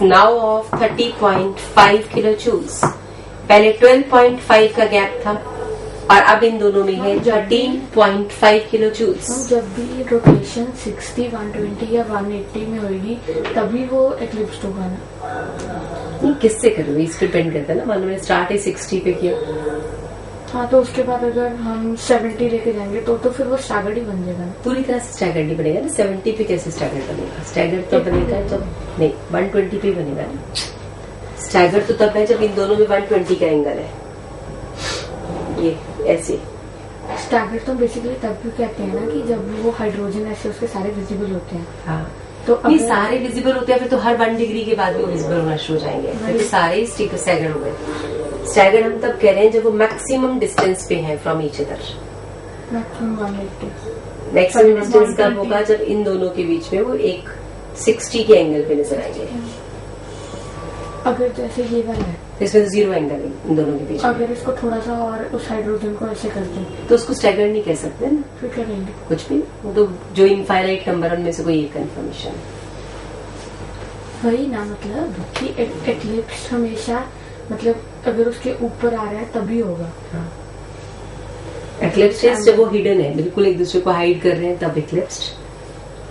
Now of 30.5 kilo joules. पहले 12.5 का gap था और अब इन दोनों में है 13.5 किलो जूल्स। जब भी रोटेशन 60, 120 या 180 में होगी तभी वो एक्लिप्स होगा ना। किससे करोगे इस पे डिपेंड करता है ना। मान लो स्टार्ट ही 60 पे किया, हाँ, तो उसके बाद अगर हम 70 लेके जाएंगे तो फिर वो स्टैगर्ड ही बन जाएगा ना। पूरी तरह से स्टैगर्ड नहीं बनेगा ना। 70 पे कैसे स्टैगर्ड बनेगा? स्टैगर्ड तो बनेगा जब नहीं 120 पे बनेगा ना। स्टैगर्ड तो तब है जब इन दोनों में 120 का एंगल है। ये ऐसे स्टैगर्ड तो बेसिकली तब भी कहते हैं ना कि जब वो हाइड्रोजन ऐसे उसके सारे विजिबल होते हैं। हाँ, तो ये सारे विजिबल होते हैं फिर तो हर 1 डिग्री के बाद भी वो विजिबल होना शुरू हो जाएंगे, फिर सारे स्टैगर्ड हो गए। स्टैगर्ड हम तब कह रहे हैं जब वो मैक्सिमम डिस्टेंस पे है from each other. Maximum distance कब होगा? जब इन दोनों के बीच में वो एक 60 के एंगल पे नजर आएंगे। अगर जैसे ये वाला है इसमें तो 0 एंगल है इन दोनों के बीच। अगर इसको थोड़ा सा और उस हाइड्रोजन को ऐसे कर दें तो उसको स्टैगर्ड नहीं कह सकते ना। फिर करेंगे कुछ भी, वो तो जो इनफाइनाइट नंबर उनमें से कोई एक कंफर्मेशन। वही ना, मतलब कि एक्लिप्स हमेशा मतलब अगर उसके ऊपर आ रहा है तभी होगा। एक्लिप्स जब वो हिडन है, बिल्कुल एक दूसरे को हाइड कर रहे हैं, तब एक्लिप्स।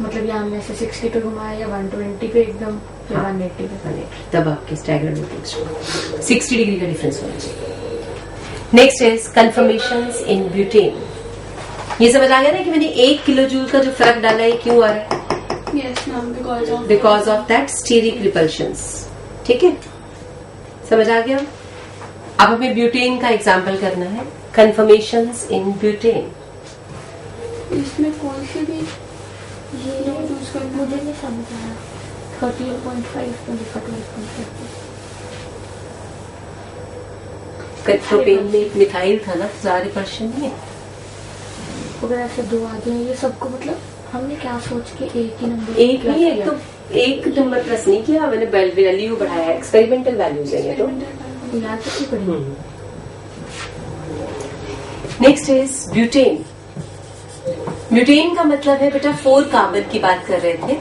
मतलब यहाँ हमने ऐसे 60 पे घुमाया या 120 पे एकदम या 180 पे, तब आपके स्टैगर्ड एक्लिप्स 60 डिग्री का डिफरेंस होना चाहिए। Next is confirmations in butane. ये समझ आ गया ना कि मैंने 1 किलो जूल का जो फर्क डाला है क्यों आ रहा है? Yes, ma'am, because of that steric repulsions. ठीक है, समझ आ गया। अब हमें ब्यूटेन का एग्जाम्पल करना है। कंफर्मेशंस इन ब्यूटेन। इसमें कौन सी भी ये मुझे नहीं समझ आया। 13.5 प्रोपेन में एक मिथाइल था ना, ज्यादा रिपल्शन नहीं है। अगर ऐसे दो आ जाए ये सबको, मतलब हमने क्या सोच के एक ही नंबर, एक नहीं, एक नंबर प्लस नहीं किया मैंने, वैल्यू बढ़ाया। एक्सपेरिमेंटल वैल्यूज है ये तो याद रखनी पड़ेगी। Next is butane. ब्यूटेन का मतलब है बेटा 4 कार्बन की बात कर रहे थे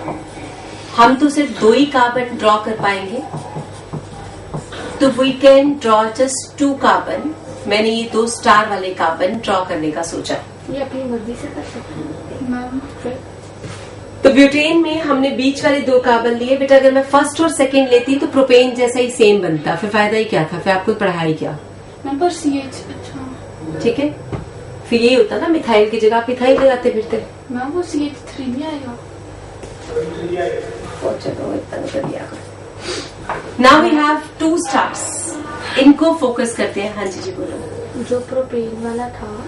हम, तो सिर्फ 2 ही कार्बन ड्रॉ कर पाएंगे, तो we can draw just 2 carbon. मैंने ये 2 स्टार वाले कार्बन ड्रॉ करने का सोचा। ये अपनी मर्जी से कर सकते हैं मैम। तो ब्यूटेन में हमने बीच वाले 2 कार्बन लिए। बेटा अगर मैं फर्स्ट और सेकंड लेती तो प्रोपेन जैसा ही सेम बनता, फिर फायदा ही क्या था? फिर आपको पढ़ाई क्या नंबर CH। अच्छा, ठीक है, फिर ये होता ना मिथाइल की जगह आप मिथाइल लगाते फिरते। मैम वो CH3 नहीं आएगा। चलो इतना कर दिया। नाउ वी हैव 2 स्टार्स, इनको फोकस करते हैं। हाँ जी बोलो। जो प्रोपेन वाला था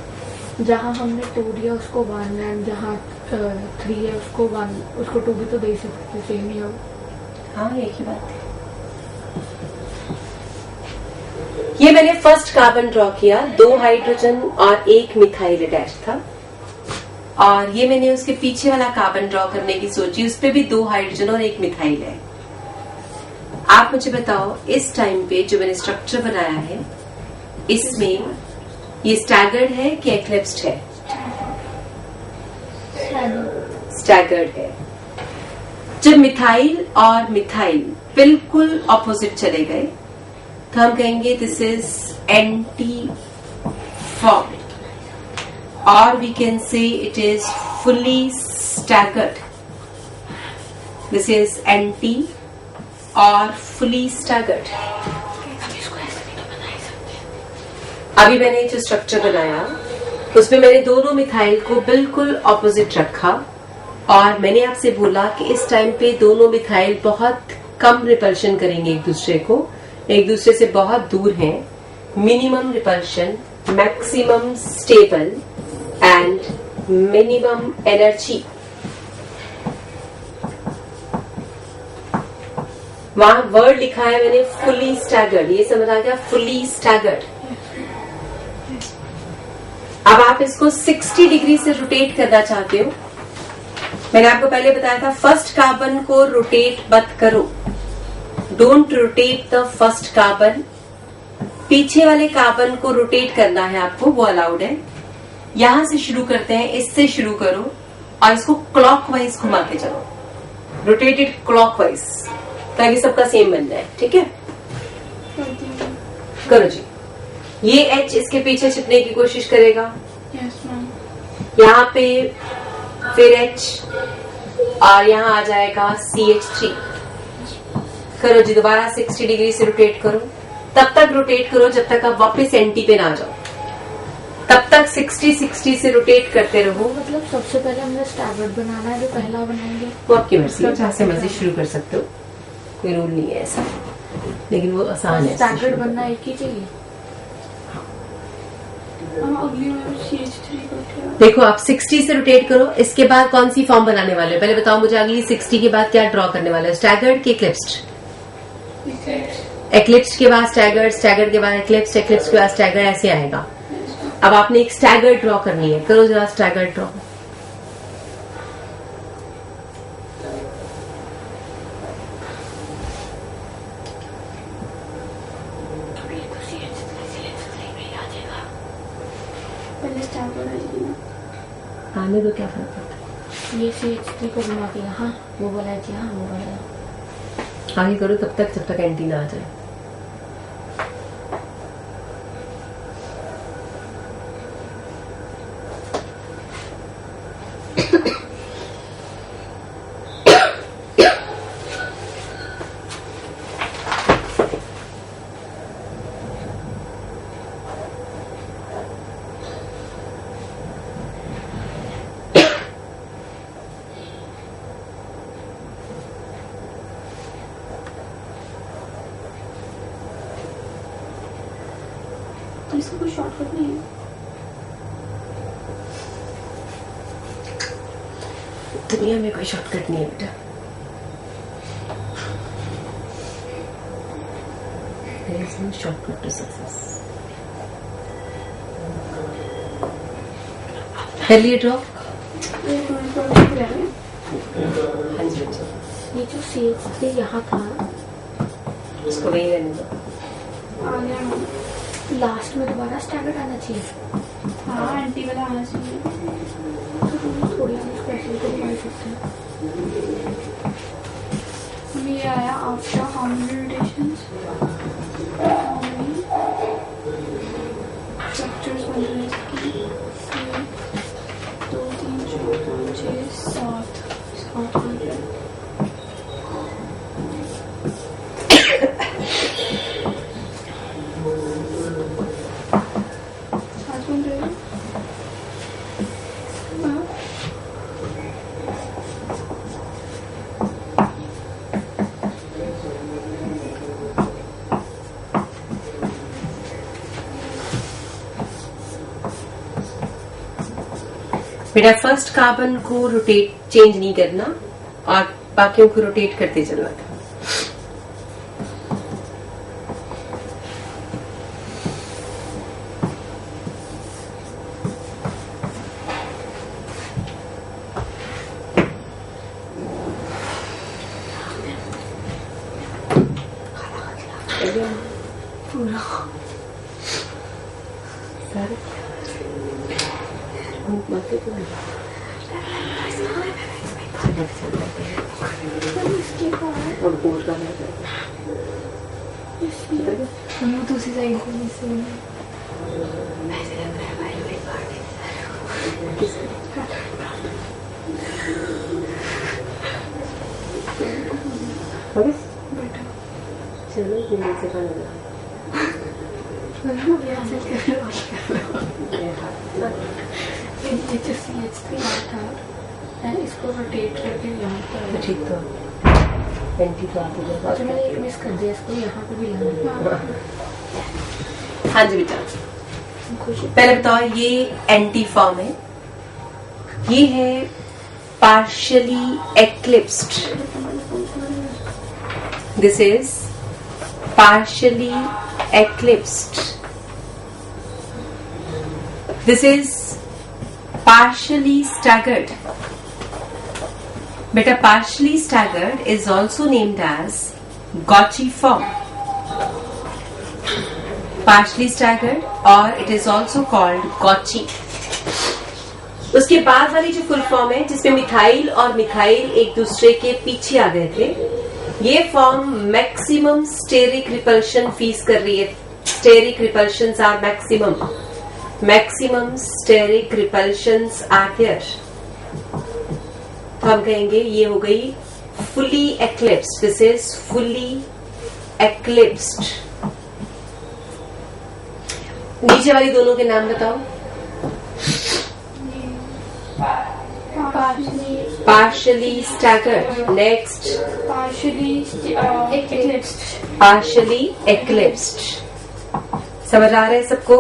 जहाँ हमने 2 दिया उसको 1, एंड जहाँ 3 है उसको 1, उसको 2 भी तो दे सकते, सेम ही हो। हाँ, एक ही बात है। ये मैंने फर्स्ट कार्बन ड्रॉ किया, 2 हाइड्रोजन और 1 मिथाइल अटैच था, और ये मैंने उसके पीछे वाला कार्बन ड्रॉ करने की सोची, उस पे भी 2 हाइड्रोजन और 1 मिथाइल है। आप मुझे बताओ इस टाइम पे जो मैंने स्ट्रक्चर बनाया है इसमें ये स्टैगर्ड है कि एक्लिप्स्ड है? स्टैगर्ड है। जब मिथाइल और मिथाइल बिल्कुल ऑपोजिट चले गए तो हम कहेंगे दिस इज एंटी फॉर्म, और we can say it is fully staggered. This is anti और फुल्ली स्टैगर्ड। अभी मैंने जो स्ट्रक्चर बनाया उसमें मैंने दोनों मिथाइल को बिल्कुल ऑपोजिट रखा, और मैंने आपसे बोला कि इस टाइम पे दोनों मिथाइल बहुत कम रिपल्शन करेंगे एक दूसरे को, एक दूसरे से बहुत दूर हैं। Minimum repulsion, maximum stable and minimum energy. वहां वर्ड लिखा है मैंने फुली स्टैगर्ड, ये समझ आ गया? Fully staggered. अब आप इसको 60 डिग्री से रोटेट करना चाहते हो। मैंने आपको पहले बताया था फर्स्ट कार्बन को रोटेट मत करो, don't rotate the first carbon. पीछे वाले कार्बन को रोटेट करना है आपको, वो अलाउड है। यहां से शुरू करते हैं, इससे शुरू करो और इसको क्लॉकवाइज घुमा के चलो, रोटेटेड क्लॉकवाइज, ताकि सबका सेम बन जाए। ठीक है, करती हूँ। करो जी। ये H इसके पीछे छिपने की कोशिश करेगा, यस मैम। यहाँ पे फिर H और यहाँ आ जाएगा CH3। करो जी, दोबारा 60 डिग्री से रोटेट करो। तब तक रोटेट करो जब तक आप वापस एंटी पे ना जाओ, तब तक 60 से रोटेट करते रहो। मतलब सबसे पहले हमने स्टैगर्ड बनाना है, जो पहला बनाएंगे वो आपकी मर्जी है, जहाँ से मर्जी शुरू कर सकते हो, कोई रूल नहीं है ऐसा, लेकिन वो आसान है। स्टैगर्ड बनना एक ही चाहिए। अगली में CH3 को क्या? देखो आप 60 से रोटेट करो। इसके बाद कौन सी फॉर्म बनाने वाले हो, पहले बताओ मुझे। अगली 60 के बाद क्या ड्रॉ करने वाले हो, स्टैगर्ड की इक्लिप्स्ड? इक्लिप्स्ड के बाद स्टैगर्ड, स्टैगर्ड के बाद इक्लिप्स्ड, इक्लिप्स्ड के बाद स्टैगर्ड, ऐसे आएगा। अब आपने एक स्टैगर्ड ड्रॉ करनी है, करो जरा स्टैगर्ड ड्रॉ। पहले स्टैगर्ड आएगी ना। आने दो, क्या फर्क पड़ता ये CH3 को घुमा के यहाँ, वो वाला है यहाँ, वो वाला है। है। आगे करो तब तक, जब तक एंटी ना आ जाए। तो इसका कोई शॉर्टकट नहीं है? दुनिया में कोई शॉर्टकट नहीं है बेटा। There is no shortcut to success. कर लिए ड्रॉ? एक मिनट और रुक जाए। हाँ जी बच्चे, ये जो CH3 यहाँ था, उसको वही रहने दो। आ गया मैम। लास्ट में दोबारा स्टैगर्ड आना चाहिए। हाँ, एंटी वाला आना चाहिए। तो तुम थोड़ी हम उसको ऐसे तो घुमा सकते हैं। ये आया आफ्टर हार्मोनी रोटेशंस। स्ट्रक्चर्स बन रहे हैं इसके। 2 3 4 5 6 7 7 बन रहे हैं। बेटा फर्स्ट कार्बन को रोटेट चेंज नहीं करना और बाकियों को रोटेट करते चलना था। हम दूसरी साइड को नहीं से चलो जल्दी से खाना ये जो CH3 था, मैं इसको रोटेट करके यहाँ पर। ठीक तो एंटी तो आती है। अच्छा मैंने एक मिस कर दिया, इसको यहाँ पे भी लाना है। हाँ जी बेटा, खुशी पहले बताओ ये एंटी फॉर्म है, ये है partially eclipsed. This is partially eclipsed. This is partially staggered. Beta, partially staggered is also named as Gauci form. Partially staggered or it is also called Gauci. उसके बाद वाली जो फुल फॉर्म है जिसमें methyl और मिथाइल एक दूसरे के पीछे आ गए थे, ये form maximum steric repulsion face कर रही है. Steric repulsions are maximum steric repulsions are there. तो हम कहेंगे ये हो गई fully eclipsed. This is fully eclipsed. नीचे वाली दोनों के नाम बताओ. partially staggered. Next, partially eclipsed. समझ आ रहा है सबको?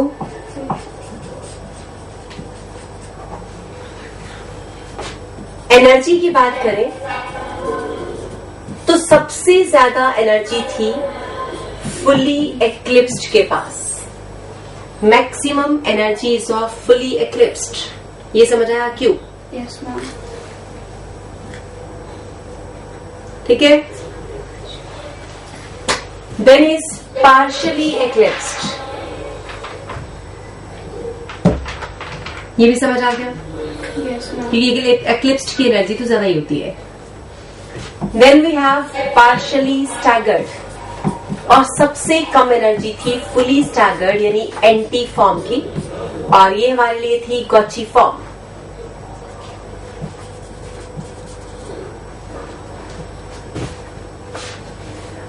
एनर्जी की बात करें तो सबसे ज्यादा एनर्जी थी फुली एक्लिप्स्ड के पास. Maximum energy is of fully eclipsed. ये समझ आया क्यों? Yes, ma'am. ठीक है. Then is partially eclipsed. ये भी समझ आ गया? Yes, ma'am. क्योंकि एक्लिप्स्ड की एनर्जी तो ज्यादा ही होती है. Then we have partially staggered. और सबसे कम एनर्जी थी फुली स्टैगर्ड यानी एंटी फॉर्म की. और ये हमारे लिए थी गॉची फॉर्म.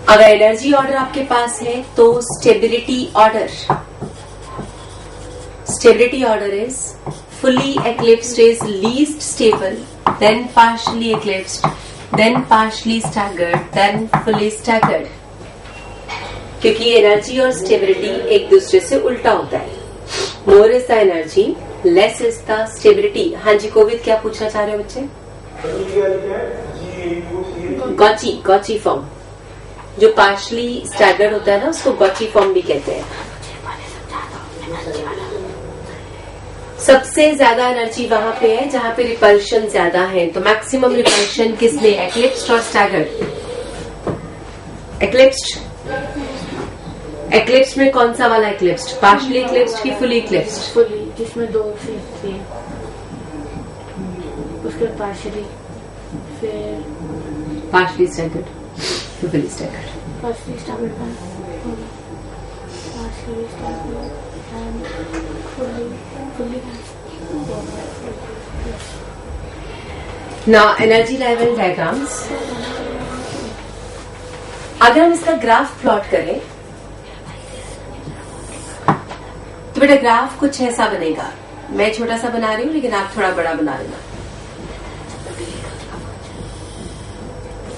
अगर एनर्जी ऑर्डर आपके पास है तो stability order. Stability order is fully eclipsed is least stable, then partially eclipsed, then partially staggered, then fully staggered. क्योंकि एनर्जी और स्टेबिलिटी एक दूसरे से उल्टा होता है. More is the energy, less is the stability. हाँ जी कोविद, क्या पूछना चाह रहे हो बच्चे? गॉची फॉर्म. जो पार्शली स्टैगर्ड होता है ना उसको गॉची फॉर्म भी कहते हैं. सबसे ज्यादा एनर्जी वहां पे है जहां पे रिपल्शन ज्यादा है. तो मैक्सिमम रिपल्शन किसमें? एक्लिप्स्ड और स्टैगर्ड. एक्लिप्स्ड. एक्लिप्स्ड में कौन सा वाला एक्लिप्स्ड? पार्शली एक्लिप्स्ड की फुली एक्लिप्स्ड? फुली, जिसमें दो सीट थी. उसके बाद पार्शियली, फिर partially staggered, fully staggered. Partially staggered, partially staggered and fully. Now energy level diagrams. अगर हम इसका ग्राफ प्लॉट करें तो बेटा ग्राफ कुछ ऐसा बनेगा. मैं छोटा सा बना रही हूँ लेकिन आप थोड़ा बड़ा बना लेना.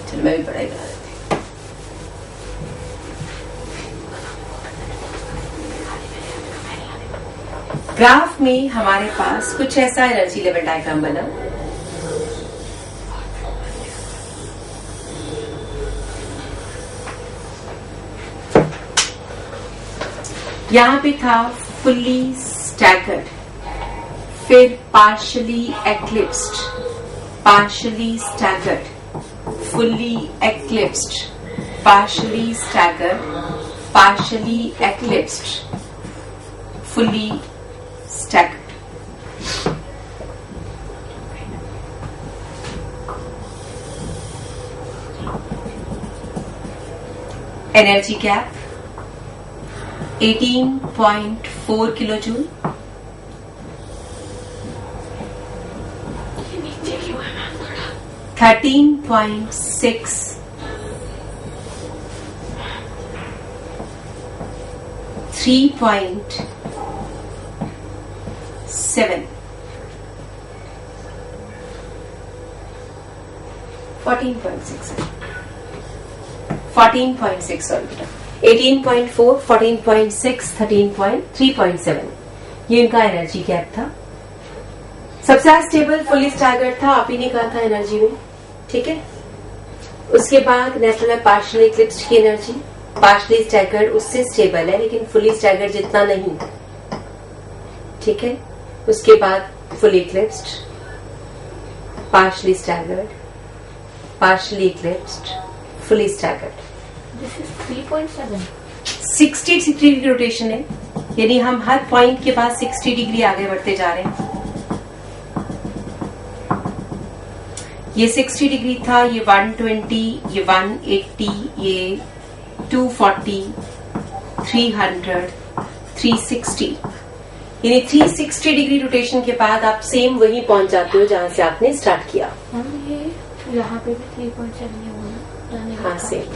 चलो मैं भी बड़ा ही बना लेती हूँ. ग्राफ में हमारे पास कुछ ऐसा एनर्जी लेवल डायग्राम बना. यहां पे था फुल्ली स्टैगर्ड, फिर partially eclipsed, partially staggered, fully eclipsed, partially staggered, partially eclipsed, fully staggered. Energy gap 18.4 kilo joule. नीचे क्यों है मैम थोड़ा? 13.6 3.7 14.6 सॉरी बेटा. 18.4, 14.6, 3.7 ये इनका एनर्जी गैप था. सबसे ज्यादा स्टेबल फुली स्टैगर्ड था. आप ही ने कहा था एनर्जी में. ठीक है. उसके बाद नेक्स्ट है पार्शियली एक्लिप्स्ड की एनर्जी. पार्शियली स्टैगर्ड उससे स्टेबल है लेकिन फुली स्टैगर्ड जितना नहीं. ठीक है. उसके बाद fully eclipsed, partially staggered, partially eclipsed, fully staggered. This is 3.7. 60 degree की रोटेशन है यानी हम हर पॉइंट के बाद 60 डिग्री आगे बढ़ते जा रहे हैं. ये 60 डिग्री था, ये 120, ये 180, ये 240, 300, 360। यानी 360 डिग्री रोटेशन के बाद आप सेम वहीं पहुंच जाते हो जहां से आपने स्टार्ट किया। हम ये यहाँ पे भी 3.7 होगा। हाँ सेम।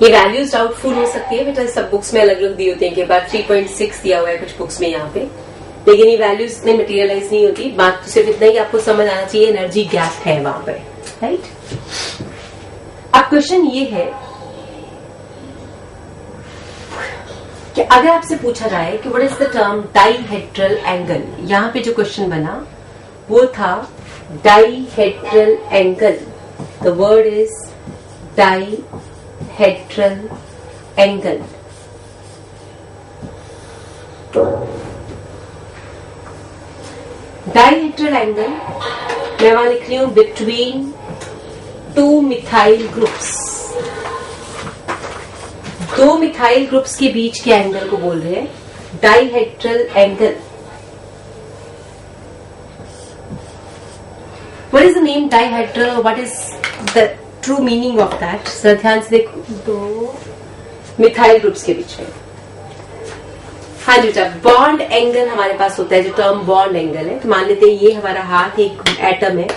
ये वैल्यूज डाउटफुल हो सकती है बेटा, सब बुक्स में अलग अलग दी होती है। के बाद 3.6 दिया हुआ है कुछ बुक्स में यहाँ पे, लेकिन ये वैल्यूज इतने मटेरियलाइज नहीं होती। बात तो सिर्फ इतना ही आपको समझ आना चाहिए, एनर्जी गैप है वहां पे, राइट। अब क्वेश्चन ये है कि अगर आपसे पूछा जाए कि what is the term dihedral angle, यहाँ पे जो क्वेश्चन बना वो था dihedral angle. The word is dihedral angle. Dihedral angle मैं वहां लिख रही हूं बिटवीन टू मिथाइल ग्रुप्स। दो मिथाइल ग्रुप्स के बीच के एंगल को बोल रहे हैं dihedral angle. What is the name dihedral और what is the true meaning of that? Sir ध्यान से देखो, दो मिथाइल ग्रुप्स के बीच में। हाँ जी बेटा, बॉन्ड एंगल हमारे पास होता है, जो टर्म बॉन्ड एंगल है। तो मान लेते हैं ये हमारा हाथ एक एटम है,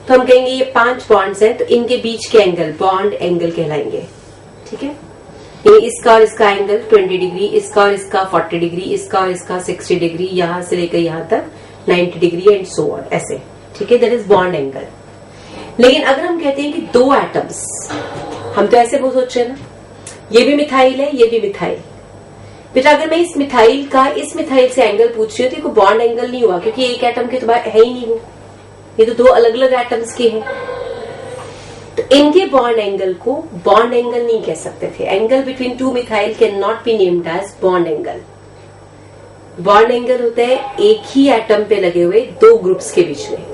तो हम कहेंगे ये 5 बॉन्ड्स हैं, तो इनके बीच के एंगल बॉन्ड एंगल कहलाएंगे। ठीक है, ये इसका और इसका एंगल 20 डिग्री, इसका और इसका 40 डिग्री, इसका और इसका 60 डिग्री, यहां से लेकर यहां तक 90 डिग्री एंड सो ऑन, ऐसे। ठीक है, दैट इज बॉन्ड एंगल। लेकिन अगर हम कहते हैं कि दो एटम्स, हम तो ऐसे बहुत सोच रहे हैं ना, ये भी मिथाइल है, ये भी मिथाइल। बेटा अगर मैं इस मिथाइल का इस मिथाइल से एंगल पूछ रही हूँ तो बॉन्ड एंगल नहीं हुआ, क्योंकि एक एटम के तो है ही नहीं वो, ये तो दो अलग अलग एटम्स के हैं। तो इनके बॉन्ड एंगल को बॉन्ड एंगल नहीं कह सकते थे। Angle between two methyl can not be named as bond angle. Bond angle होता है एक ही एटम पे लगे हुए दो ग्रुप्स के बीच में,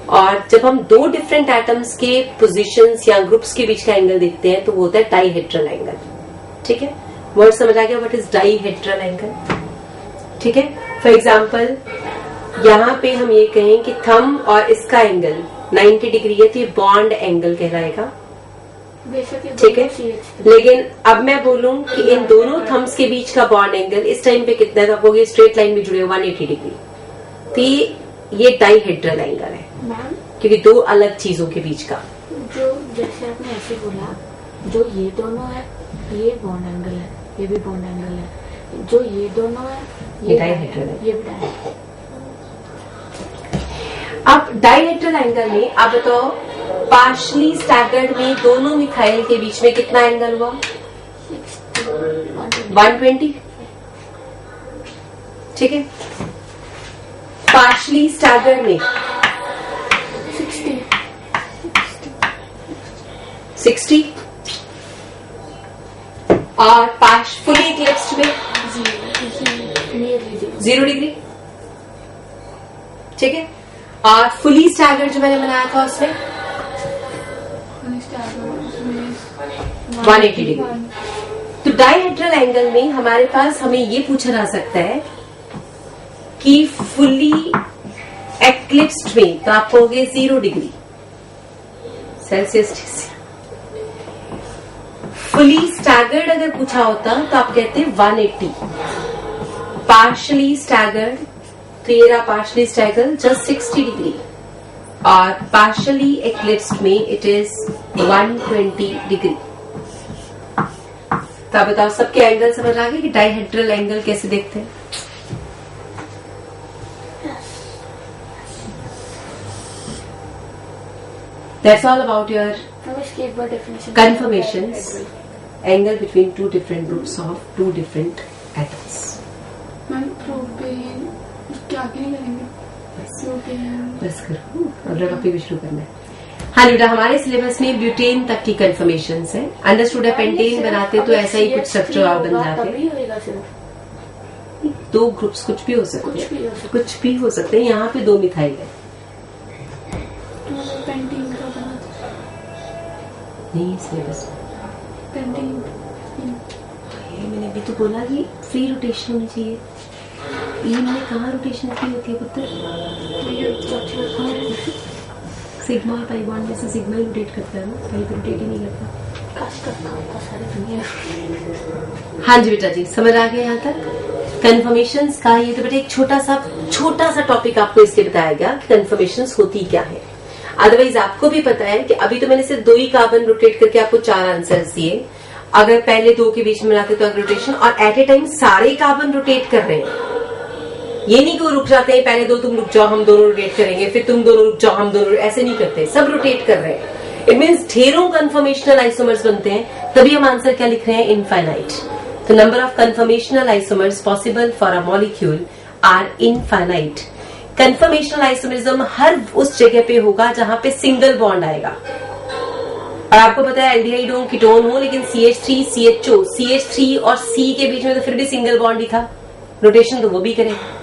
और जब हम दो डिफरेंट एटम्स के पोजीशंस या ग्रुप्स के बीच का एंगल देखते हैं तो वो होता है डाइहेड्रल एंगल। ठीक है, वर्ड समझ आ गया व्हाट इज डाइहेड्रल एंगल? ठीक है, फॉर एग्जाम्पल यहां पे हम ये कहें कि थंब और इसका एंगल 90 डिग्री है, तो ये बॉन्ड एंगल कहलाएगा। ठीक है, लेकिन अब मैं बोलूं कि इन दोनों थम्स के बीच का बॉन्ड एंगल इस टाइम पे कितना है, वो ये स्ट्रेट लाइन में जुड़े 180 डिग्री, तो ये डाइहेड्रल एंगल है, क्योंकि दो अलग चीजों के बीच का। जो जैसे आपने ऐसे बोला, जो ये दोनों है ये बॉन्ड एंगल है, ये भी बॉन्ड एंगल है। जो ये दोनों है ये डाइहेड्रल है, ये भी डाइहेड्रल। अब डाइहेड्रल एंगल में आप बताओ, पार्शली स्टैगर्ड में दोनों मिथाइल के बीच में कितना एंगल हुआ? 120। ठीक है, पार्शली स्टैगर्ड में 60 और फुली इक्लिप्स्ड में 0 डिग्री। ठीक है, और फुली स्टैगर्ड जो मैंने बनाया था उसमें 180 डिग्री। तो डाइहेड्रल एंगल में हमारे पास हमें ये पूछा जा सकता है कि फुली एक्लिप्स्ड में तो आप कहोगे 0 डिग्री सेल्सियस। फुली स्टैगर्ड अगर पूछा होता तो आप कहते हैं 180। पार्शली स्टैगर्ड तो ये रहा पार्शली स्टैगर्ड जस्ट 60 डिग्री, और पार्शली एक्लिप्स्ड में इट इज 120 डिग्री। तो आप बताओ सबके एंगल समझ आ गए कि डाइहेड्रल एंगल कैसे देखते हैं? That's all about your confirmations. Angle between two different groups of two different atoms. Ma'am propane क्या नहीं करेंगे? बस करो, अगला टॉपिक भी शुरू करना है। हाँ बेटा, हमारे सिलेबस में ब्यूटेन तक की कंफर्मेशन है। अंडरस्टूड है, पेंटेन बनाते तो ऐसा ही कुछ स्ट्रक्चर बन जाते। दो ग्रुप्स कुछ भी हो सकते हैं, कुछ भी हो सकते हैं। यहाँ पे दो मिथाइल है, पेंटिंग का बना नहीं सिलेबस पेंटिंग। मैंने भी तो बोला कि फ्री रोटेशन होनी चाहिए। ई में कहाँ रोटेशन की होती है पुत्र? ये चौथी सिग्मा पाई बॉन्ड में से सिग्मा ही रोटेट करता है ना, पाई तो रोटेट ही नहीं करता। काश करता होता सारी दुनिया। हाँ जी बेटा जी, समझ आ गया यहाँ तक कन्फर्मेशंस का। ये तो बेटा एक छोटा सा टॉपिक आपको इसलिए बताया गया कि कन्फर्मेशंस होती क्या है। अदरवाइज आपको भी पता है कि अभी तो मैंने सिर्फ 2 ही कार्बन रोटेट करके आपको 4 आंसर्स दिए। अगर पहले 2 के बीच में बनाते तो रोटेशन, और एट ए टाइम सारे कार्बन रोटेट कर रहे हैं। ये नहीं कि वो रुक जाते हैं, पहले 2 तुम रुक जाओ हम दोनों रोटेट करेंगे, फिर तुम दोनों रुक जाओ हम दोनों, ऐसे नहीं करते, सब रोटेट कर रहे हैं। इट मीन्स ढेरों कन्फर्मेशनल आइसोमर्स बनते हैं, तभी हम आंसर क्या लिख रहे हैं? इनफाइनाइट। तो number of conformational isomers possible for a molecule are infinite. Conformational isomerism हर उस जगह पे होगा जहां पे सिंगल बॉन्ड आएगा। और आपको पता है एल्डिहाइड हो, कीटोन हो, लेकिन CH3 CHO, CH3 और C के बीच में तो फिर भी सिंगल बॉन्ड ही था, रोटेशन तो वो भी करेगा।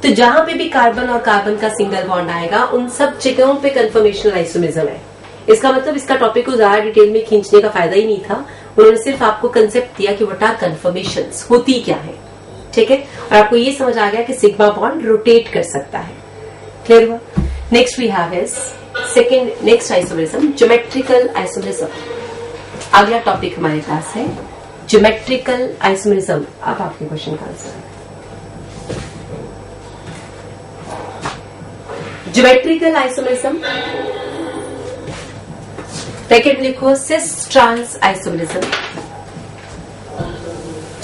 तो जहां पे भी कार्बन और कार्बन का सिंगल बॉन्ड आएगा उन सब जगहों पे कन्फर्मेशनल आइसोमरिज्म है। इसका मतलब इसका टॉपिक को ज्यादा डिटेल में खींचने का फायदा ही नहीं था, उन्होंने सिर्फ आपको कंसेप्ट दिया कि व्हाट आर कन्फर्मेशंस, होती क्या है, ठीक है। और आपको ये समझ आ गया कि सिग्मा बॉन्ड रोटेट कर सकता है। क्लियर हुआ? Next we have is next isomerism, geometrical isomerism. अगला टॉपिक हमारे पास है ज्योमेट्रिकल आइसोमरिज्म। अब आपके क्वेश्चन का आंसर, ज्योमेट्रिकल आइसोमरिज्म, ब्रैकेट लिखो cis trans isomerism,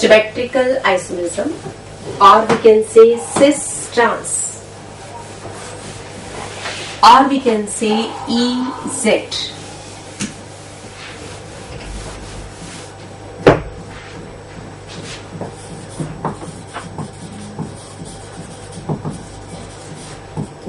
geometrical isomerism, और we can say cis trans, or we can say EZ.